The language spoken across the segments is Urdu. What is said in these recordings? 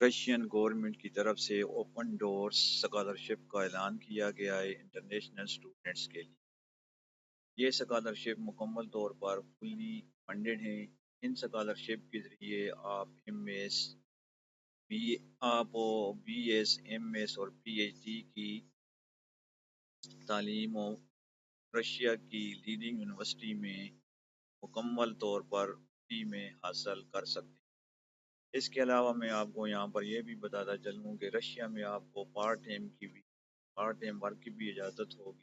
رشین گورنمنٹ کی طرف سے اوپن ڈورز اسکالرشپ کا اعلان کیا گیا ہے انٹرنیشنل اسٹوڈنٹس کے لیے۔ یہ اسکالرشپ مکمل طور پر فلی فنڈڈ ہیں۔ ان اسکالرشپ کے ذریعے آپ بی ایس ایم ایس اور پی ایچ ڈی کی تعلیم رشیا کی لیڈنگ یونیورسٹی میں مکمل طور پر فری میں حاصل کر سکتے ہیں۔ اس کے علاوہ میں آپ کو یہاں پر یہ بھی بتاتا چلوں کہ رشیا میں آپ کو پارٹ ٹائم ورک کی بھی اجازت ہوگی،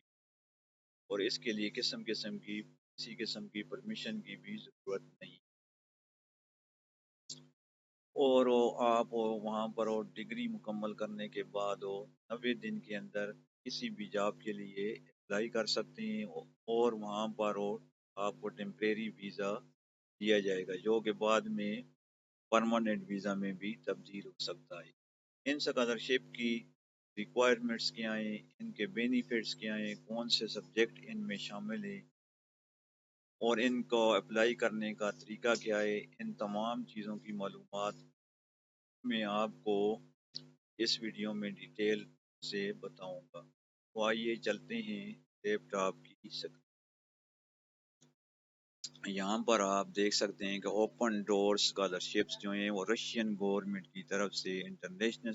اور اس کے لیے کسی قسم کی پرمیشن کی بھی ضرورت نہیں، اور آپ وہاں پر ڈگری مکمل کرنے کے بعد 90 دن کے اندر کسی بھی جاب کے لیے اپلائی کر سکتے ہیں، اور وہاں پر آپ کو ٹیمپریری ویزا دیا جائے گا جو کہ بعد میں پرماننٹ ویزا میں بھی تبدیل ہو سکتا ہے۔ ان اسکالرشپ کی ریکوائرمنٹس کیا ہیں، ان کے بینیفٹس کیا ہیں، کون سے سبجیکٹ ان میں شامل ہیں، اور ان کو اپلائی کرنے کا طریقہ کیا ہے، ان تمام چیزوں کی معلومات میں آپ کو اس ویڈیو میں ڈیٹیل سے بتاؤں گا۔ تو آئیے چلتے ہیں لیپ ٹاپ کی سکرین۔ یہاں پر آپ دیکھ سکتے ہیں کہ اوپن ڈور اسکالرشپس جو ہیں وہ رشین گورنمنٹ کی طرف سے انٹرنیشنل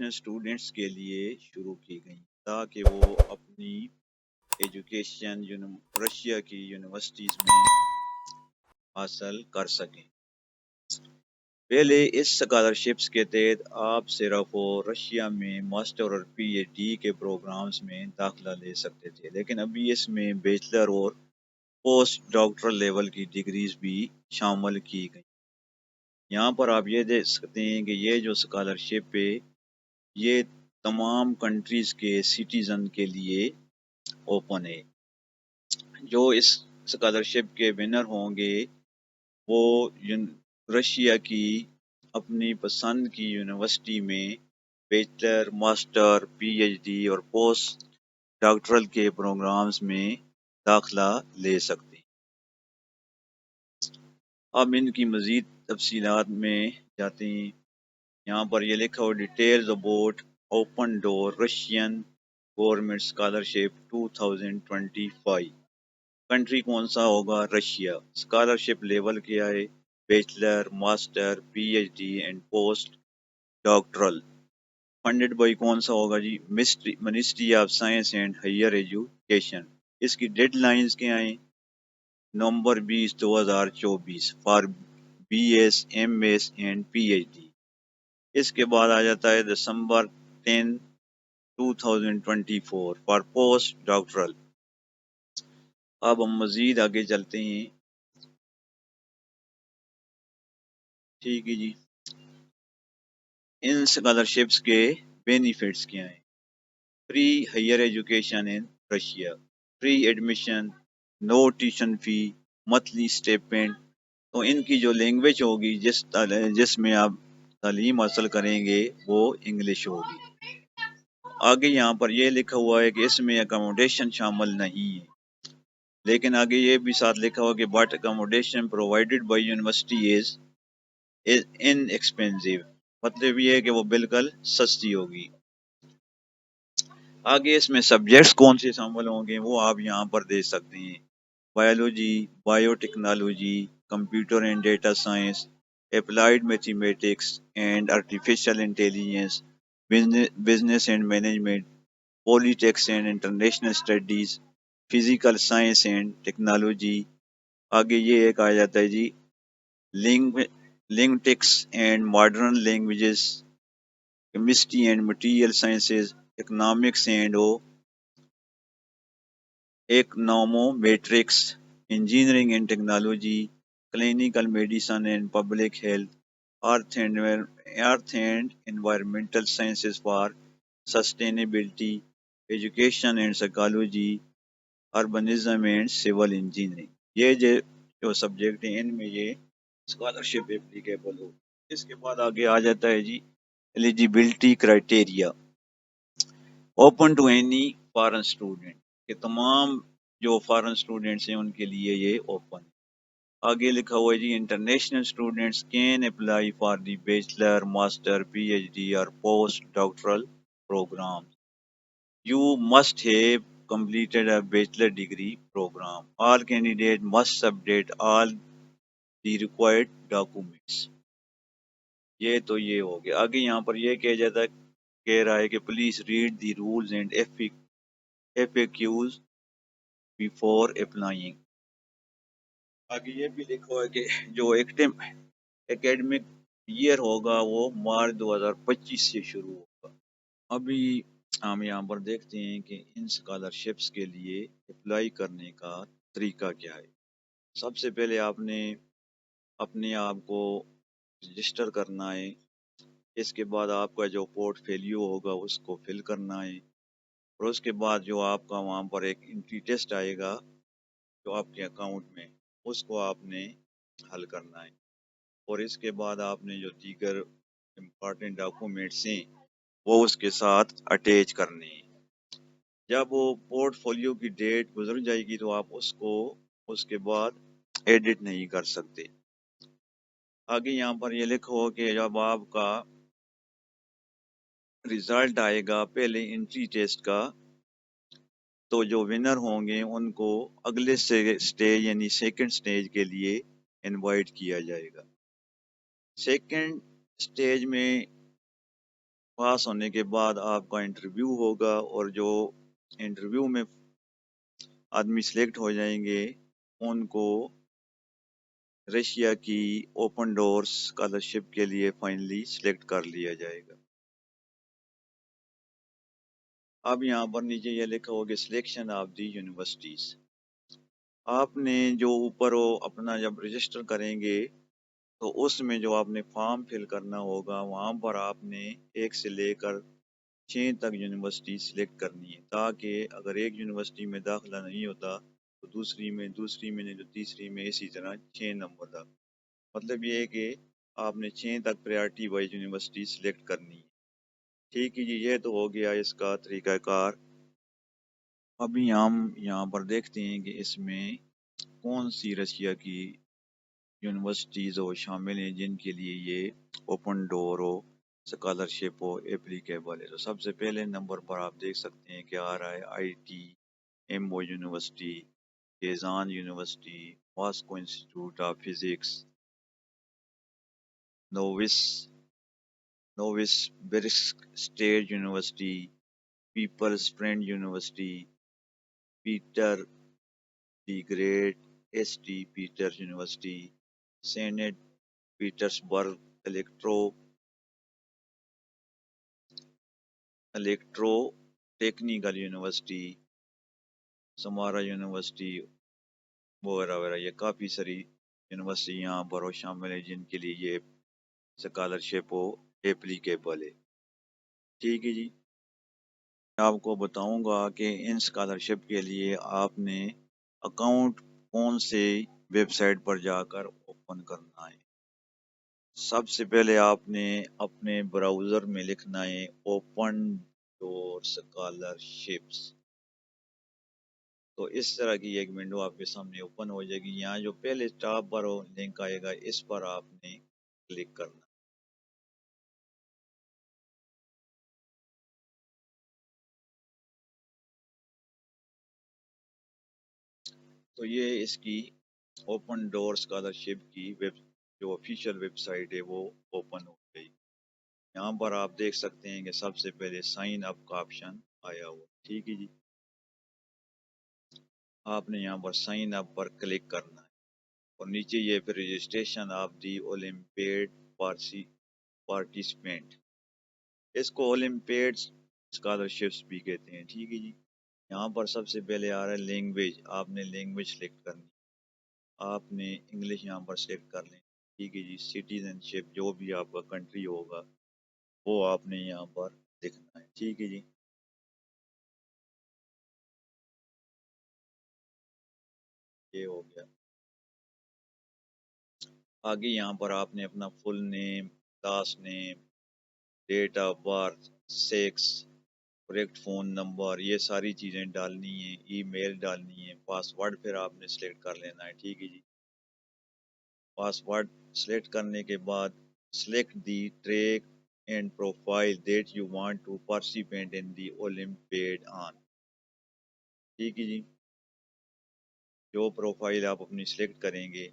اسٹوڈنٹس کے لیے شروع کی گئی تاکہ وہ اپنی ایجوکیشن رشیا کی یونیورسٹیز میں حاصل کر سکیں۔ پہلے اس اسکالرشپس کے تحت آپ صرف رشیا میں ماسٹر اور پی ایچ ڈی کے پروگرامز میں داخلہ لے سکتے تھے، لیکن ابھی اس میں بیچلر اور پوسٹ ڈاکٹرل لیول کی ڈگریز بھی شامل کی گئی۔ یہاں پر آپ یہ دیکھ سکتے ہیں کہ یہ جو اسکالرشپ ہے یہ تمام کنٹریز کے سٹیزن کے لیے اوپن ہے۔ جو اس اسکالرشپ کے ونر ہوں گے وہ رشیا کی اپنی پسند کی یونیورسٹی میں bachelor, master, P H D اور پوسٹ ڈاکٹرل کے پروگرامز میں داخلہ لے سکتے ہیں۔ اب ان کی مزید تفصیلات میں جاتے ہیں۔ یہاں پر یہ لکھا ہو details about open door Russian government scholarship 2025۔ Country کون سا ہوگا؟ رشیا۔ اسکالرشپ لیول کیا ہے؟ Bachelor, master, P H D and post doctoral. Funded by کون سا ہوگا جی؟ Ministry of science and higher education. اس کی ڈیڈ لائنز کیا ہیں؟ November 20، 2024 for B S M S and P H D. اس کے بعد آ جاتا ہے دسمبر 10، 2024 فار پوسٹ ڈاکٹرل۔ اب ہم مزید آگے چلتے ہیں۔ ٹھیک ہے جی، ان اسکالرشپس کے بینیفٹس کیا ہیں؟ Free higher education in Russia, free admission, no tuition fee, monthly stipend. تو ان کی جو لینگویج ہوگی جس میں آپ تعلیم حاصل کریں گے وہ انگلش ہوگی۔ آگے یہاں پر یہ لکھا ہوا ہے کہ اس میں اکاموڈیشن شامل نہیں ہے، لیکن آگے یہ بھی ساتھ لکھا ہوا کہ but accommodation provided by university is in expensive, مطلب یہ ہے کہ وہ بالکل سستی ہوگی۔ آگے اس میں سبجیکٹس کون سے شامل ہوں گے وہ آپ یہاں پر دیکھ سکتے ہیں۔ Biology, biotechnology, computer and data science, applied mathematics and artificial intelligence, business and management, politics and international studies, physical science and technology. آگے یہ ایک آ جاتا ہے جی linguistics and modern languages, chemistry and material sciences, economics and econometrics, engineering and technology, clinical medicine and public health, earth and environmental sciences for sustainability, education and psychology, urbanism and civil engineering. یہ جو سبجیکٹ ہیں ان میں یہ اسکالرشپ اپلیکیبل ہو۔ اس کے بعد آگے آ جاتا ہے جی eligibility criteria, open to any foreign student, کہ تمام جو فارن اسٹوڈنٹس ہیں ان کے لیے یہ اوپن ہے۔ آگے لکھا ہوا ہے جی international students can apply for the bachelor master P H D اور post doctoral program. You must have completed a bachelor degree program. All candidates must submit all the required documents. یہ تو یہ ہو گیا. آگے یہاں پر یہ کہہ رہا ہے کہ please read the rules and FAQs before applying. آگے یہ بھی لکھا ہے کہ جو اکیڈمک ایئر ہوگا وہ مارچ 2025 سے شروع ہوگا. ابھی ہم یہاں پر دیکھتے ہیں کہ ان اسکالرشپس کے لیے اپلائی کرنے کا طریقہ کیا ہے. سب سے پہلے آپ نے اپنے آپ کو رجسٹر کرنا ہے. اس کے بعد آپ کا جو پورٹ فولیو ہوگا اس کو فل کرنا ہے، اور اس کے بعد جو آپ کا وہاں پر ایک انٹری ٹیسٹ آئے گا جو آپ کے اکاؤنٹ میں، اس کو آپ نے حل کرنا ہے. اور اس کے بعد آپ نے جو دیگر امپارٹنٹ ڈاکومنٹس ہیں وہ اس کے ساتھ اٹیچ کرنے ہیں. جب وہ پورٹ فولیو کی ڈیٹ گزر جائے گی تو آپ اس کو اس کے بعد ایڈٹ نہیں کر سکتے. آگے یہاں پر یہ لکھو کہ جب آپ کا رزلٹ آئے گا پہلے انٹری ٹیسٹ کا تو جو ونر ہوں گے ان کو اگلے سٹیج یعنی سیکنڈ سٹیج کے لیے انوائٹ کیا جائے گا. سیکنڈ سٹیج میں پاس ہونے کے بعد آپ کا انٹرویو ہوگا، اور جو انٹرویو میں آدمی سلیکٹ ہو جائیں گے ان کو رشیا کی اوپن ڈورز اسکالرشپ کے لیے فائنلی سلیکٹ کر لیا جائے گا. اب یہاں پر نیچے یہ لکھا ہوگا سلیکشن آف دی یونیورسٹیز. آپ نے جو اوپر وہ اپنا جب رجسٹر کریں گے تو اس میں جو آپ نے فارم فل کرنا ہوگا وہاں پر آپ نے 1 سے لے کر 6 تک یونیورسٹی سلیکٹ کرنی ہے، تاکہ اگر ایک یونیورسٹی میں داخلہ نہیں ہوتا تو دوسری میں نہیں تو تیسری میں، اسی طرح 6 نمبر تک. مطلب یہ ہے کہ آپ نے 6 تک پریارٹی وائز یونیورسٹی سلیکٹ کرنی ہے. ٹھیک ہے جی، یہ تو ہو گیا اس کا طریقہ کار. ابھی ہم یہاں پر دیکھتے ہیں کہ اس میں کون سی رشیا کی یونیورسٹیز ہو شامل ہیں جن کے لیے یہ اوپن ڈور ہو اسکالرشپ ہو اپلیکیبل ہے. تو سب سے پہلے نمبر پر آپ دیکھ سکتے ہیں کہ آ رہا ہے ITMO university, Kazan university, Moscow institute of physics, Novosibirsk state university, peoples friend university, Peter the great, ST Peters university, Saint Petersburg electro technical university, Samara university وغیرہ وغیرہ. یہ کافی ساری یونیورسٹی یہاں پر شامل ہیں جن کے لیے یہ اسکالرشپ ہو اپلیکیبل ہے. ٹھیک ہے جی، میں آپ کو بتاؤں گا کہ ان اسکالرشپ کے لیے آپ نے اکاؤنٹ کون سے ویب سائٹ پر جا کر اوپن کرنا ہے. سب سے پہلے آپ نے اپنے براؤزر میں لکھنا ہے اوپن ڈور اسکالرشپس. تو اس طرح کی ایک ونڈو آپ کے سامنے اوپن ہو جائے گی. یہاں جو پہلے ٹاپ پر لنک آئے گا اس پر آپ نے کلک کرنا. تو یہ اس کی اوپن ڈور اسکالرشپ کی جو آفیشیل ویب سائٹ ہے وہ اوپن ہو گئی. یہاں پر آپ دیکھ سکتے ہیں کہ سب سے پہلے سائن اپ کا آپشن آیا ہوا. ٹھیک ہے جی، آپ نے یہاں پر سائن اپ پر کلک کرنا ہے، اور نیچے یہ پھر رجسٹریشن آف دی اولمپیڈ پارٹیسپینٹ، اس کو اولمپیڈ اسکالرشپس بھی کہتے ہیں. ٹھیک ہے جی، یہاں پر سب سے پہلے آ رہا ہے لینگویج. آپ نے لینگویج سلیکٹ کرنی، آپ نے انگلش یہاں پر سلیکٹ کر لیں. ٹھیک ہے جی، سٹیزن شپ جو بھی آپ کا کنٹری ہوگا وہ آپ نے یہاں پر لکھنا ہے. ٹھیک ہے جی، یہ ہو گیا. آگے یہاں پر آپ نے اپنا full name, last name, date of birth, sex, correct phone number, یہ ساری چیزیں ڈالنی ہیں. ای میل ڈالنی ہے، پاسورڈ پھر آپ نے سلیکٹ کر لینا ہے. ٹھیک ہے جی، پاسورڈ سلیکٹ کرنے کے بعد select the track and profile that you want to participate in the olympiad on. ٹھیک ہے جی. جو پروفائل آپ اپنی سلیکٹ کریں گے،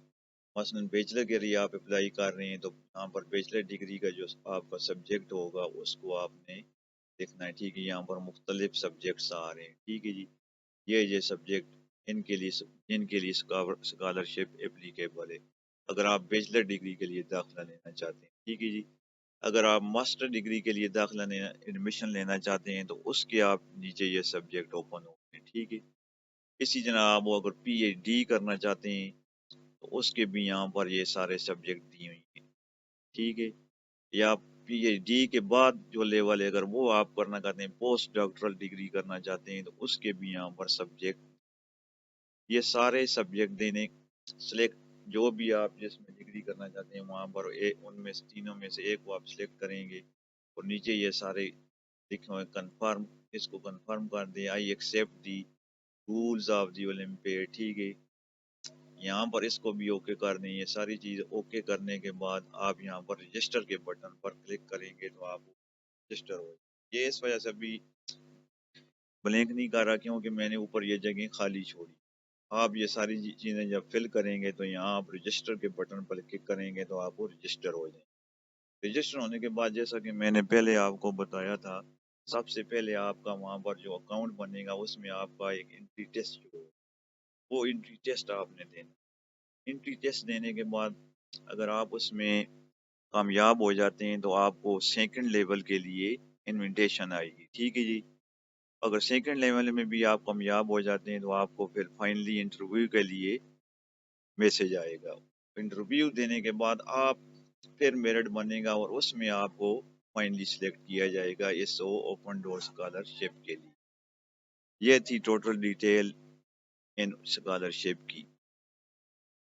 مثلاً بیچلر کے لیے آپ اپلائی کر رہے ہیں تو یہاں پر بیچلر ڈگری کا جو آپ کا سبجیکٹ ہوگا اس کو آپ نے لکھنا ہے. ٹھیک ہے. یہاں پر مختلف سبجیکٹس آ رہے ہیں. ٹھیک ہے جی. یہ سبجیکٹ ان کے لیے اسکالرشپ اپلیکیبل ہے اگر آپ بیچلر ڈگری کے لیے داخلہ لینا چاہتے ہیں. ٹھیک ہے جی. اگر آپ ماسٹر ڈگری کے لیے داخلہ لینا ایڈمیشن لینا چاہتے ہیں تو اس کے آپ نیچے یہ سبجیکٹ اوپن ہوتے ہیں. ٹھیک ہے. اسی طرح آپ اگر پی ایچ ڈی کرنا چاہتے ہیں تو اس کے بھی یہاں پر یہ سارے سبجیکٹ دی ہوئی ہیں. ٹھیک ہے. یا پی ایچ ڈی کے بعد جو لیول ہے اگر وہ آپ کرنا چاہتے ہیں، پوسٹ ڈاکٹرل ڈگری کرنا چاہتے ہیں تو اس کے بھی یہاں پر سبجیکٹ، یہ سارے سبجیکٹ دینے سلیکٹ جو بھی آپ جس میں ڈگری کرنا چاہتے ہیں وہاں پر ان میں سے تینوں میں سے ایک کو آپ سلیکٹ کریں گے اور نیچے یہ سارے لکھے ہوئے کنفرم، اس کو کنفرم کر دیں. I accept the rules of the olympiad. ٹھیک ہے. یہاں پر اس کو بھی اوکے کر دیں. یہ ساری چیز اوکے کرنے کے بعد آپ یہاں پر رجسٹر کے بٹن پر کلک کریں گے تو آپ رجسٹر ہو. یہ اس وجہ سے بھی بلینک نہیں کر رہا کیونکہ میں نے اوپر یہ جگہ خالی چھوڑی. آپ یہ ساری چیزیں جب فل کریں گے تو یہاں آپ رجسٹر کے بٹن پر کلک کریں گے تو آپ کو رجسٹر ہو جائیں. رجسٹر ہونے کے بعد جیسا کہ میں نے پہلے آپ کو بتایا تھا، سب سے پہلے آپ کا وہاں پر جو اکاؤنٹ بنے گا اس میں آپ کا ایک انٹری ٹیسٹ جو وہ انٹری ٹیسٹ آپ نے دینا. انٹری ٹیسٹ دینے کے بعد اگر آپ اس میں کامیاب ہو جاتے ہیں تو آپ کو سیکنڈ لیول کے لیے انویٹیشن آئے گی. ٹھیک ہے جی. اگر سیکنڈ لیول میں بھی آپ کامیاب ہو جاتے ہیں تو آپ کو پھر فائنلی انٹرویو کے لیے میسج آئے گا. انٹرویو دینے کے بعد آپ پھر میرٹ بنے گا اور اس میں آپ کو فائنلی سلیکٹ کیا جائے گا اس اوپن ڈور اسکالرشپ کے لیے. یہ تھی ٹوٹل ڈیٹیل ان اسکالرشپ کی.